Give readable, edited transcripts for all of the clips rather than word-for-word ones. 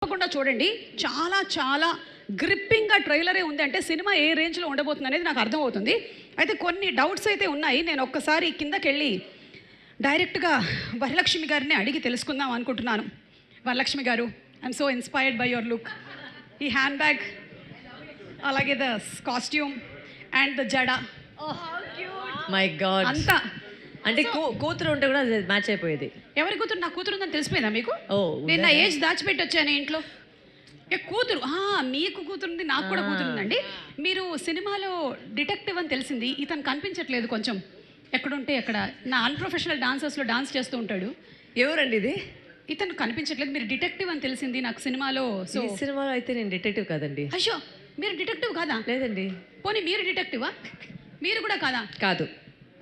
తప్పకుండా చూడండి. చాలా చాలా గ్రిప్పింగ్గా ట్రైలరే ఉంది. అంటే సినిమా ఏ రేంజ్లో ఉండబోతుంది అనేది నాకు అర్థమవుతుంది. అయితే కొన్ని డౌట్స్ అయితే ఉన్నాయి. నేను ఒక్కసారి కిందకి వెళ్ళి డైరెక్ట్గా వరలక్ష్మి గారిని అడిగి తెలుసుకుందాం అనుకుంటున్నాను. వరలక్ష్మి గారు, I'm so inspired by your look. ఈ హ్యాండ్ బ్యాగ్, అలాగే ద కాస్ట్యూమ్ అండ్ ద జడ, మై గాడ్, అంతా అంటే కూతురు ఉంటే కూడా మ్యాచ్ అయిపోయేది. ఎవరి కూతురు? నా కూతురు ఉందని తెలిసిపోయిందా మీకు? ఓ, నేను నా ఏజ్ దాచిపెట్టి వచ్చాను ఇంట్లో. కూతురు, మీకు కూతురుంది, నాకు కూడా కూతురుందండి. మీరు సినిమాలో డిటెక్టివ్ అని తెలిసింది. ఇతను కనిపించట్లేదు కొంచెం, ఎక్కడుంటే ఎక్కడ. నా అన్ప్రొఫెషనల్ డాన్సర్స్లో డాన్స్ చేస్తూ ఉంటాడు. ఎవరండి ఇది? ఇతను కనిపించట్లేదు. మీరు డిటెక్టివ్ అని తెలిసింది నాకు సినిమాలో. సో సినిమాలో అయితే నేను డిటెక్టివ్ కాదండి. అయ్యో, మీరు డిటెక్టివ్ కాదా? లేదండి. పోనీ మీరు డిటెక్టివా? మీరు కూడా కాదా? కాదు.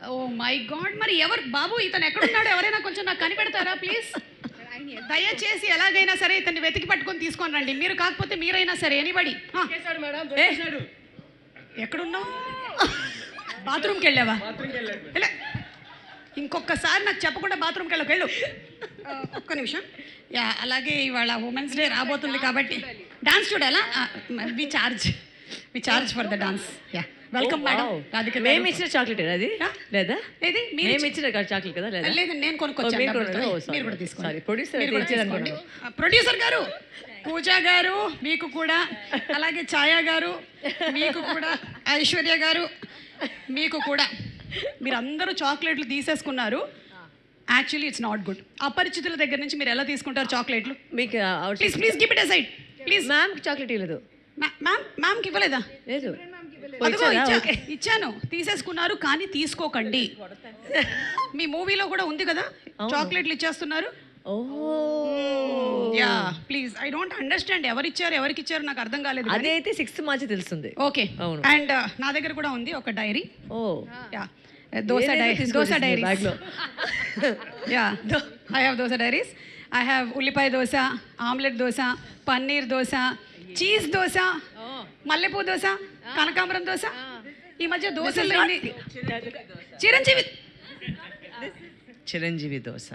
ఓ మై గాడ్, మరి ఎవరు బాబు? ఇతను ఎక్కడున్నాడు? ఎవరైనా కొంచెం నాకు కనిపెడతారా ప్లీజ్? దయచేసి ఎలాగైనా సరే ఇతన్ని వెతికి పట్టుకొని తీసుకొని రండి. మీరు కాకపోతే మీరైనా సరే, ఎనీబడి. ఎక్కడున్నావు? బాత్రూమ్కి వెళ్ళావా? ఇంకొకసారి నాకు చెప్పకుండా బాత్రూమ్కి వెళ్ళు. ఒక్క నిమిషం. యా, అలాగే ఇవాళ ఉమెన్స్ డే రాబోతుంది కాబట్టి డాన్స్ చూడాలా? We charge for the dance. Yeah, welcome madam. మేము ఇచ్చిన చాక్లెట్ అది లేదా? ఏది మేము ఇచ్చిన చాక్లెట్ కదా? లేదా, లేదు, నేను కొనుక్కొచ్చాను. మీరు కూడా తీసుకోండి. ప్రొడ్యూసర్ గారు, పూజా గారు మీకు కూడా, అలాగే ఛాయా గారు మీకు కూడా, ఐశ్వర్య గారు మీకు కూడా. మీరు అందరూ చాక్లెట్లు తీసేసుకున్నారు. Actually it's not good. అపరిచితుల దగ్గర నుంచి మీరు ఎలా తీసుకుంటారు చాక్లెట్లు? మీకు please keep it aside please. Ma'am chocolate ఇవ్వలేదు. మ్యామ్కి ఇవ్వలేదా? లేదు. ఇచ్చాను, తీసేసుకున్నారు. కానీ తీసుకోకండి. మీ మూవీలో కూడా ఉంది కదా, చాక్లెట్లు ఇచ్చేస్తున్నారు. Yeah, please. I don't understand ఎవరికి ఇచ్చారు నాకు అర్థం కాలేదు. అదైతే 6th మార్చి తెలుస్తుంది. ఓకే, అండ్ నా దగ్గర కూడా ఉంది ఒక diary. Oh yeah, dosa diary. Yeah, I have dosa diaries. I have ఉల్లిపాయ దోశ, ఆమ్లెట్ దోశ, పన్నీర్ దోశ, చీజ్ దోశ, మల్లెపూ దోశ, కనకాంబరం దోశ. ఈ మధ్య దోశలు చిరంజీవి దోశ.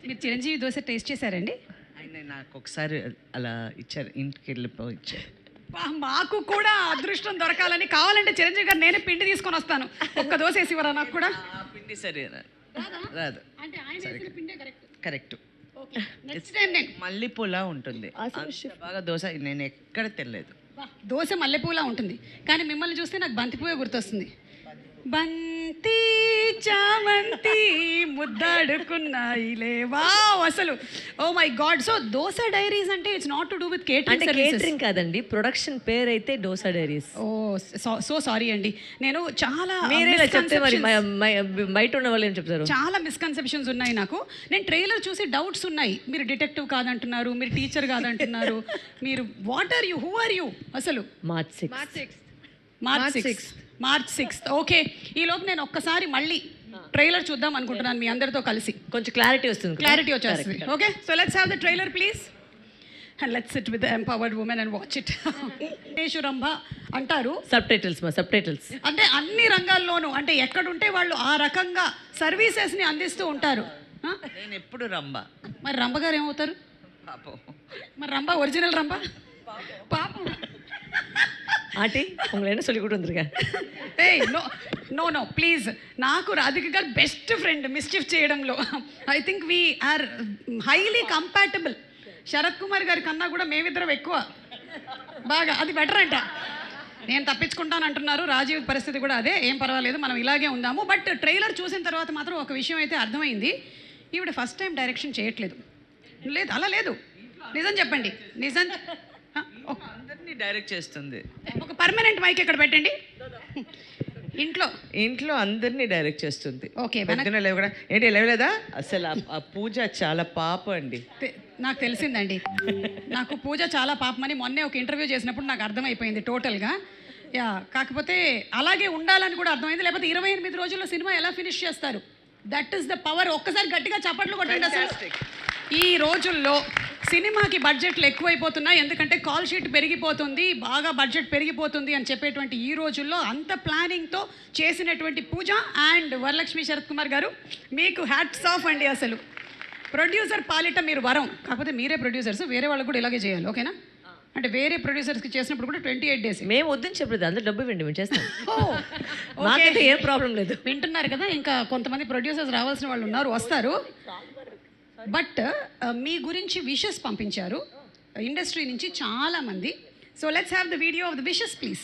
మీరు చిరంజీవి దోశ టేస్ట్ చేశారండి? ఆయన నాకు ఒకసారి అలా ఇచ్చారు, ఇంటికి వెళ్ళిపోయి ఇచ్చారు. మాకు కూడా అదృష్టం దొరకాలని. కావాలంటే చిరంజీవి గారు నేనే పిండి తీసుకొని వస్తాను. ఒక్క దోశ వేసివరా నాకు కూడా? పిండి సరే రాదు. కరెక్ట్. మల్లెపూలా ఉంటుంది బాగా దోశ. నేను ఎక్కడ తెలియదు. దోశ మల్లెపూలా ఉంటుంది, కానీ మిమ్మల్ని చూస్తే నాకు బంతిపూవే గుర్తొస్తుంది. బంతి చామంతి ముద్దాడుకున్నాయిలే. వావ్, అసలు oh my god. So Dosa Diaries అంటే it's not to do with catering కాదండి, ప్రొడక్షన్ పేరు అయితే Dosa Diaries. Oh so sorry అండి. నేను చాలా బయట ఉన్న వాళ్ళు ఏం చెప్తారు, చాలా మిస్కన్సెప్షన్స్ ఉన్నాయి నాకు. నేను ట్రైలర్ చూసి డౌట్స్ ఉన్నాయి. మీరు డిటెక్టివ్ కాదంటున్నారు, మీరు టీచర్ కాదంటున్నారు. మీరు what are you, who are you అసలు? March 6th. ఓకే, ఈ లోపు నేను ఒక్కసారి మళ్ళీ ట్రైలర్ చూద్దాం అనుకుంటున్నాను మీ అందరితో కలిసి. కొంచెం క్లారిటీ వచ్చేస్తుంది. Okay, so let's have the trailer please, and let's sit with the empowered women and watch it. Rambha అంటారు. సబ్ టైటిల్స్ అంటే అన్ని రంగాల్లోనూ, అంటే ఎక్కడుంటే వాళ్ళు ఆ రకంగా సర్వీసెస్ని అందిస్తూ ఉంటారు. నేను ఎప్పుడు రంభ. మరి రంభ గారు ఏమవుతారు? మరి రంభ ఒరిజినల్ రంభ పాపం. ఆంటీ ఉங்களை சொல்லி கொடுத்துருங்க. ఏయ్ నో ప్లీజ్. నాకు రాధిక గారు బెస్ట్ ఫ్రెండ్ మిస్చిఫ్ చేయడంలో. I think we are highly compatible. Sarath Kumar గారి కన్నా కూడా మేమిద్దరం ఎక్కువ బాగా. అది బెటర్ అంట. నేను తప్పించుకుంటాను అంటున్నారు. రాజీవ్ పరిస్థితి కూడా అదే. ఏం పర్వాలేదు, మనం ఇలాగే ఉందాము. బట్ ట్రైలర్ చూసిన తర్వాత మాత్రం ఒక విషయం అయితే అర్థమైంది. ఈవిడ ఫస్ట్ టైం డైరెక్షన్ చేయట్లేదు. లేదు, అలా లేదు. నిజం చెప్పండి, నిజం. అందరినీ డైరెక్ట్ చేస్తుంది. ఒక పర్మనెంట్ మైక్ ఇక్కడ పెట్టండి. ఇంట్లో అందరినీ డైరెక్ట్ చేస్తుంది. ఓకే, కూడా ఏంటి లేవలేదా? అసలు ఆ పూజ చాలా పాప అండి. నాకు తెలిసిందండి. నాకు పూజ చాలా పాపమని మొన్నే ఒక ఇంటర్వ్యూ చేసినప్పుడు నాకు అర్థమైపోయింది టోటల్గా. యా, కాకపోతే అలాగే ఉండాలని కూడా అర్థమైంది. లేకపోతే 28 రోజుల్లో సినిమా ఎలా ఫినిష్ చేస్తారు? That is the power. ఒక్కసారి గట్టిగా చప్పట్లు కొట్టండి. అసలు ఈ రోజుల్లో సినిమాకి బడ్జెట్లు ఎక్కువైపోతున్నాయి, ఎందుకంటే కాల్ షీట్ పెరిగిపోతుంది, బాగా బడ్జెట్ పెరిగిపోతుంది అని చెప్పేటువంటి ఈ రోజుల్లో అంత ప్లానింగ్తో చేసినటువంటి పూజ అండ్ వరలక్ష్మి శరత్ కుమార్ గారు, మీకు హ్యాట్స్ ఆఫ్ అండి. అసలు ప్రొడ్యూసర్ పాలిట మీరు వరం, కాకపోతే మీరే ప్రొడ్యూసర్స్, వేరే వాళ్ళకి కూడా ఇలాగే చేయాలి, ఓకేనా? అంటే వేరే ప్రొడ్యూసర్స్కి చేసినప్పుడు కూడా 28 days. మేము వద్దని చెప్పలేదు, అందులో డబ్బు ఇవ్వండి, మేము చేస్తాం. మాకైతే ఏం ప్రాబ్లం లేదు. వింటున్నారు కదా, ఇంకా కొంతమంది ప్రొడ్యూసర్స్ రావాల్సిన వాళ్ళు ఉన్నారు, వస్తారు. బట్ మీ గురించి విషెస్ పంపించారు ఇండస్ట్రీ నుంచి చాలా మంది. So let's have the video of the wishes please.